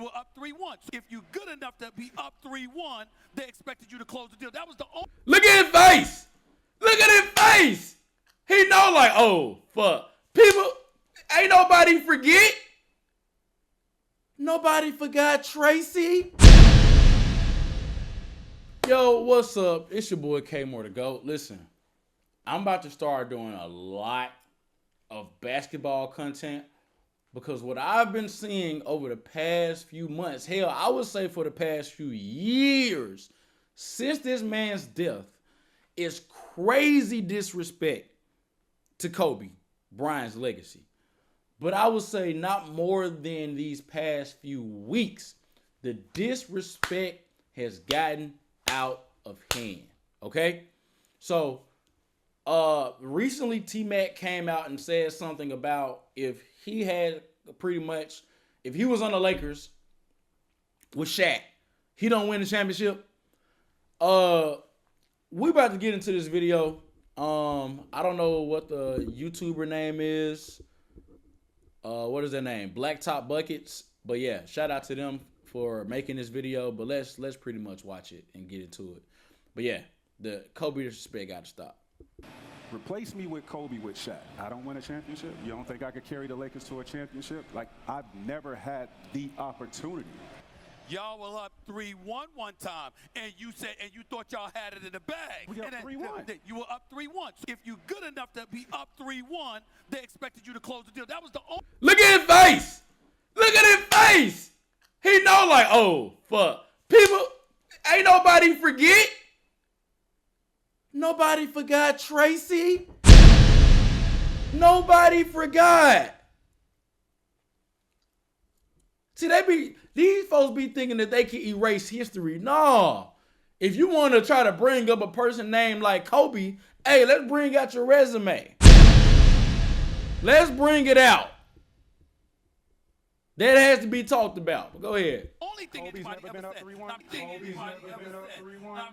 you were up 3-1. So if you're good enough to be up 3-1, they expected you to close the deal. That was the only. Look at his face. Look at his face. He know like, oh, fuck. People, ain't nobody forget. Nobody forgot Tracy. Yo, what's up? It's your boy K-More the GOAT. Listen, I'm about to start doing a lot of basketball content because what I've been seeing over the past few months, hell, I would say for the past few years, since this man's death, is crazy disrespect to Kobe Bryant's legacy. But I would say not more than these past few weeks, the disrespect has gotten out of hand. Okay? So, recently T-Mac came out and said something about if he was on the Lakers with Shaq, he don't win the championship. We about to get into this video. I don't know what the YouTuber name is. What is their name? Blacktop Buckets. But yeah, shout out to them for making this video. But let's pretty much watch it and get into it. But yeah, the Kobe disrespect got to stop. Replace me with Kobe with Shaq. I don't win a championship. You don't think I could carry the Lakers to a championship? Like, I've never had the opportunity. Y'all were up 3-1 one time, and you thought y'all had it in the bag. We up 3-1. You were up 3-1. So if you're good enough to be up 3-1, they expected you to close the deal. That was the only. Look at his face. Look at his face. He know like, oh, fuck. People, ain't nobody forget. Nobody forgot Tracy. Nobody forgot. See, these folks be thinking that they can erase history. No. If you want to try to bring up a person named like Kobe, hey, let's bring out your resume. Let's bring it out. That has to be talked about. But go ahead. Only thing Kobe's anybody never been ever up said. 3-1. Kobe's never been up 3-1.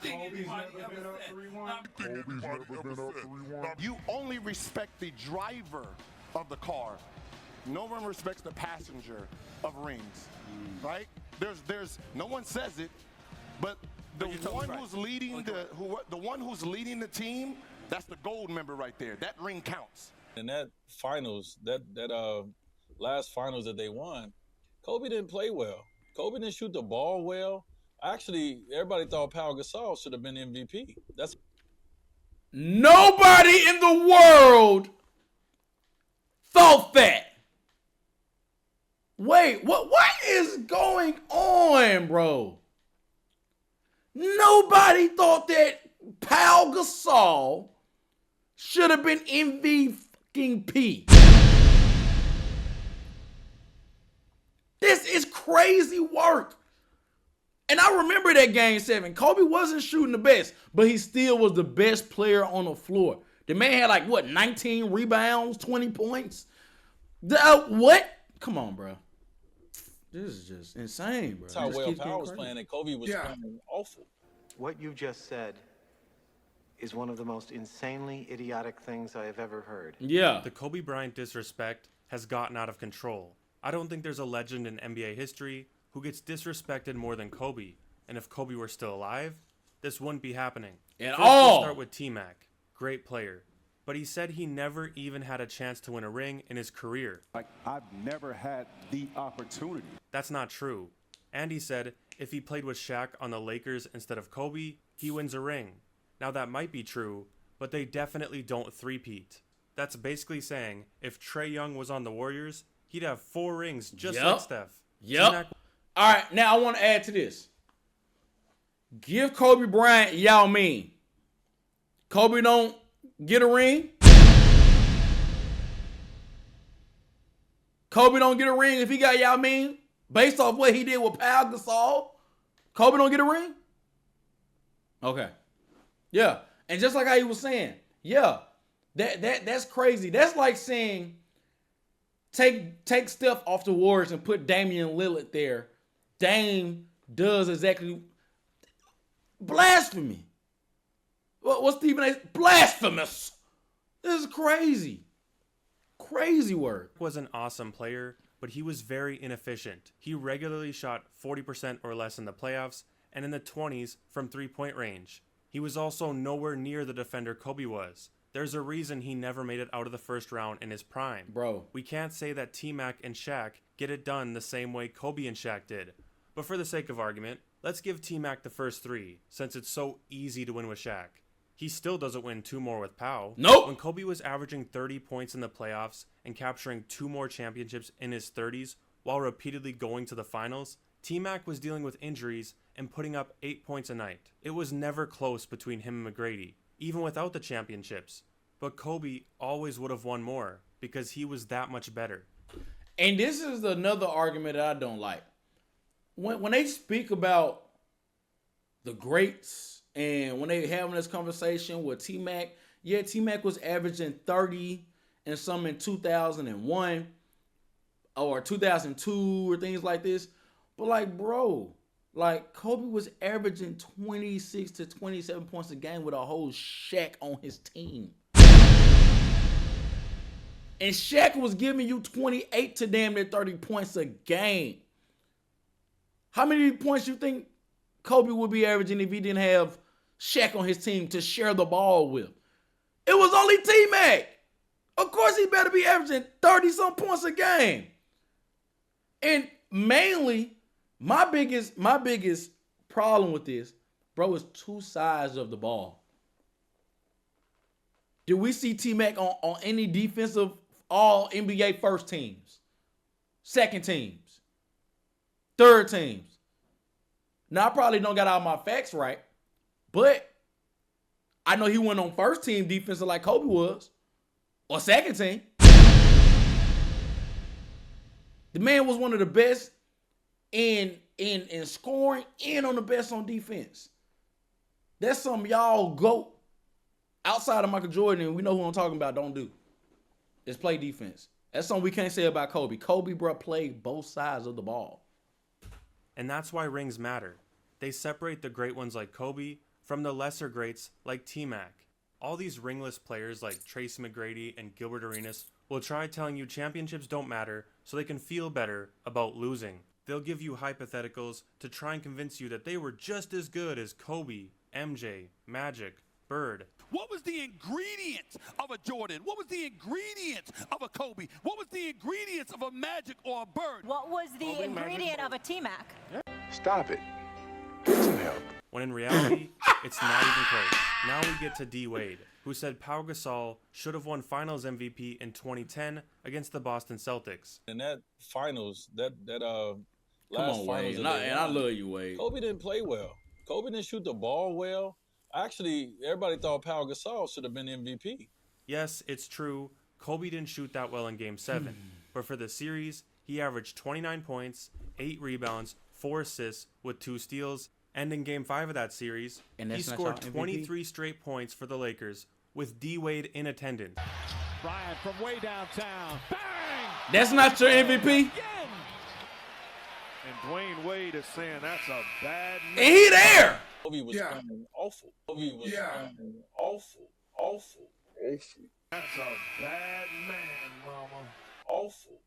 Kobe's never been up 3-1. Kobe's never been up 3-1. You only respect the driver of the car. No one respects the passenger of rings, right? There's no one says it, but the one who's leading the one who's leading the team, that's the gold member right there. That ring counts. In that finals, that last finals that they won, Kobe didn't play well. Kobe didn't shoot the ball well. Actually, everybody thought Pau Gasol should have been MVP. That's nobody in the world thought that. Wait, what is going on, bro? Nobody thought that Pau Gasol should have been MVP. This is crazy work. And I remember that game 7. Kobe wasn't shooting the best, but he still was the best player on the floor. The man had like, 19 rebounds, 20 points? What? Come on, bro. This is just insane, bro. That's how well Pau was playing, and Kobe was playing awful. What you just said is one of the most insanely idiotic things I have ever heard. Yeah. The Kobe Bryant disrespect has gotten out of control. I don't think there's a legend in NBA history who gets disrespected more than Kobe. And if Kobe were still alive, this wouldn't be happening. At First, all. We'll start with T-Mac. Great player. But he said he never even had a chance to win a ring in his career. Like, I've never had the opportunity. That's not true. And he said if he played with Shaq on the Lakers instead of Kobe, he wins a ring. Now that might be true, but they definitely don't three-peat. That's basically saying if Trae Young was on the Warriors, he'd have 4 rings just like Steph. Yep. T-Mac. All right, now I want to add to this. Give Kobe Bryant Yao Ming. Kobe don't get a ring. Kobe don't get a ring if he got Yao Ming. Based off what he did with Pau Gasol, Kobe don't get a ring? Okay. Yeah. And just like how he was saying, yeah, that's crazy. That's like saying take Steph off the Warriors and put Damian Lillard there. Dame does exactly blasphemy. What's Stephen A? Blasphemous. This is crazy. Crazy work. Was an awesome player, but he was very inefficient. He regularly shot 40% or less in the playoffs and in the 20s from three-point range. He was also nowhere near the defender Kobe was. There's a reason he never made it out of the first round in his prime. Bro. We can't say that T-Mac and Shaq get it done the same way Kobe and Shaq did. But for the sake of argument, let's give T-Mac the first 3, since it's so easy to win with Shaq. He still doesn't win 2 more with Pau. Nope. When Kobe was averaging 30 points in the playoffs and capturing 2 more championships in his 30s while repeatedly going to the finals, T-Mac was dealing with injuries and putting up 8 points a night. It was never close between him and McGrady, even without the championships. But Kobe always would have won more because he was that much better. And this is another argument that I don't like. When they speak about the greats and when they having this conversation with T-Mac, yeah, T-Mac was averaging 30 and some in 2001 or 2002 or things like this. But like, bro, like Kobe was averaging 26 to 27 points a game with a whole Shaq on his team. And Shaq was giving you 28 to damn near 30 points a game. How many points you think Kobe would be averaging if he didn't have Shaq on his team to share the ball with? It was only T-Mac. Of course he better be averaging 30-some points a game. And mainly, my biggest problem with this, bro, is 2 sides of the ball. Did we see T-Mac on any defensive all NBA first teams, second teams, third teams? Now, I probably don't got all my facts right, but I know he went on first team defensive like Kobe was, or second team. The man was one of the best in scoring and on the best on defense. That's something y'all go outside of Michael Jordan, and we know who I'm talking about, don't do. Is play defense. That's something we can't say about Kobe. Kobe, bro, played both sides of the ball. And that's why rings matter. They separate the great ones like Kobe from the lesser greats like T-Mac. All these ringless players like Tracy McGrady and Gilbert Arenas will try telling you championships don't matter so they can feel better about losing. They'll give you hypotheticals to try and convince you that they were just as good as Kobe, MJ, Magic, Bird. What was the ingredient of a Jordan? What was the ingredient of a Kobe? What was the ingredients of a Magic or a Bird? What was the ingredient of a T-Mac? Stop it. Get some help. When in reality, it's not even close. Now we get to D. Wade, who said Pau Gasol should have won Finals MVP in 2010 against the Boston Celtics. In that finals, that Come last on, finals, Wade. that they And I won, love you, Wade. Kobe didn't play well. Kobe didn't shoot the ball well. Actually, everybody thought Pau Gasol should have been MVP. Yes, it's true, Kobe didn't shoot that well in Game 7, but for the series, he averaged 29 points, 8 rebounds, 4 assists with 2 steals, and in Game 5 of that series, And he that's not scored your MVP? 23 straight points for the Lakers with D. Wade in attendance. Bryant from way downtown. Bang! That's not your MVP? Again! And Dwayne Wade is saying that's a bad And he there. Kobe was playing awful. Kobe was playing awful. That's a bad man, mama. Awful.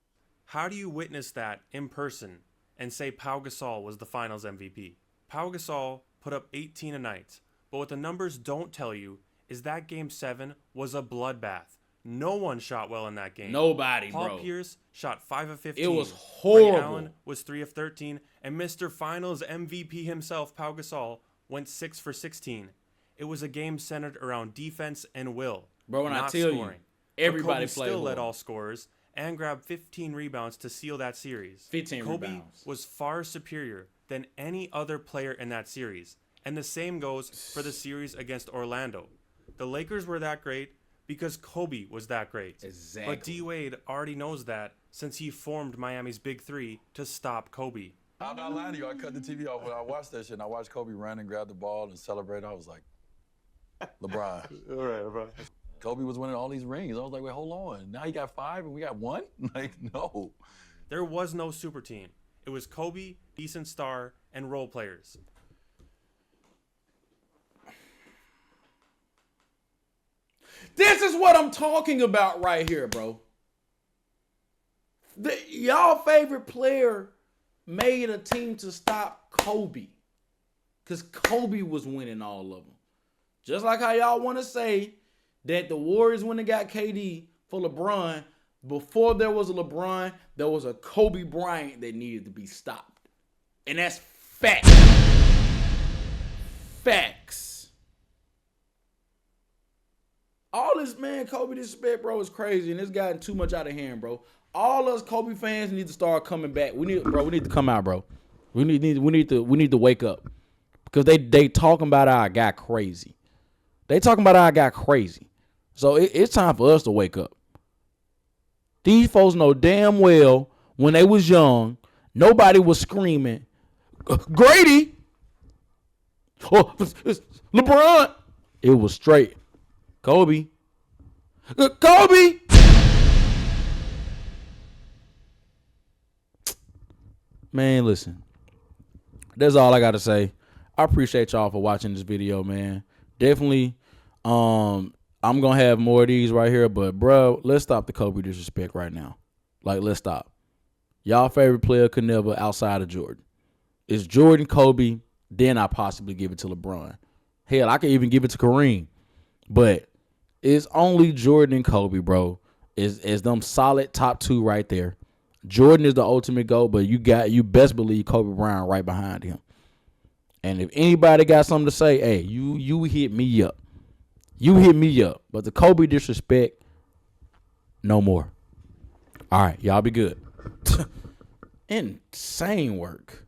How do you witness that in person and say Pau Gasol was the Finals MVP? Pau Gasol put up 18 a night, but what the numbers don't tell you is that Game 7 was a bloodbath. No one shot well in that game. Nobody, Paul bro. Pierce shot 5 of 15. It was Ray horrible. Allen was 3 of 13, and Mr. Finals MVP himself, Pau Gasol, went 6 for 16. It was a game centered around defense and will, Bro, when I not tell you, scoring. everybody but Kobe played still led horrible. all scorers and grabbed 15 rebounds to seal that series. 15 Kobe rebounds. was far superior than any other player in that series, and the same goes for the series against Orlando. The Lakers were that great because Kobe was that great. Exactly. But D. Wade already knows that since he formed Miami's Big Three to stop Kobe. I'm not lying to you. I cut the TV off when I watched that shit, and I watched Kobe run and grab the ball and celebrate. I was like, LeBron. All right, LeBron. Kobe was winning all these rings. I was like, wait, hold on. Now he got 5 and we got 1? Like, no. There was no super team. It was Kobe, decent star, and role players. This is what I'm talking about right here, bro. Y'all favorite player made a team to stop Kobe. Because Kobe was winning all of them. Just like how y'all want to say that the Warriors, when they got KD for LeBron, before there was a LeBron, there was a Kobe Bryant that needed to be stopped. And that's facts. Facts. All this, man, Kobe disrespect, bro, is crazy. And it's gotten too much out of hand, bro. All us Kobe fans need to start coming back. We need to come out, bro. We need to wake up. Because they talking about our guy crazy. They talking about our guy crazy. So it's time for us to wake up. These folks know damn well when they was young, nobody was screaming, Grady, or LeBron. It was straight. Kobe. Kobe. Man, listen. That's all I got to say. I appreciate y'all for watching this video, man. Definitely, I'm going to have more of these right here, but, bro, let's stop the Kobe disrespect right now. Like, let's stop. Y'all favorite player could never outside of Jordan. It's Jordan, Kobe, then I possibly give it to LeBron. Hell, I could even give it to Kareem. But it's only Jordan and Kobe, bro. Is them solid top two right there. Jordan is the ultimate GOAT, but you best believe Kobe Bryant right behind him. And if anybody got something to say, hey, you hit me up. You hit me up. But the Kobe disrespect, no more. All right, y'all be good. Insane work.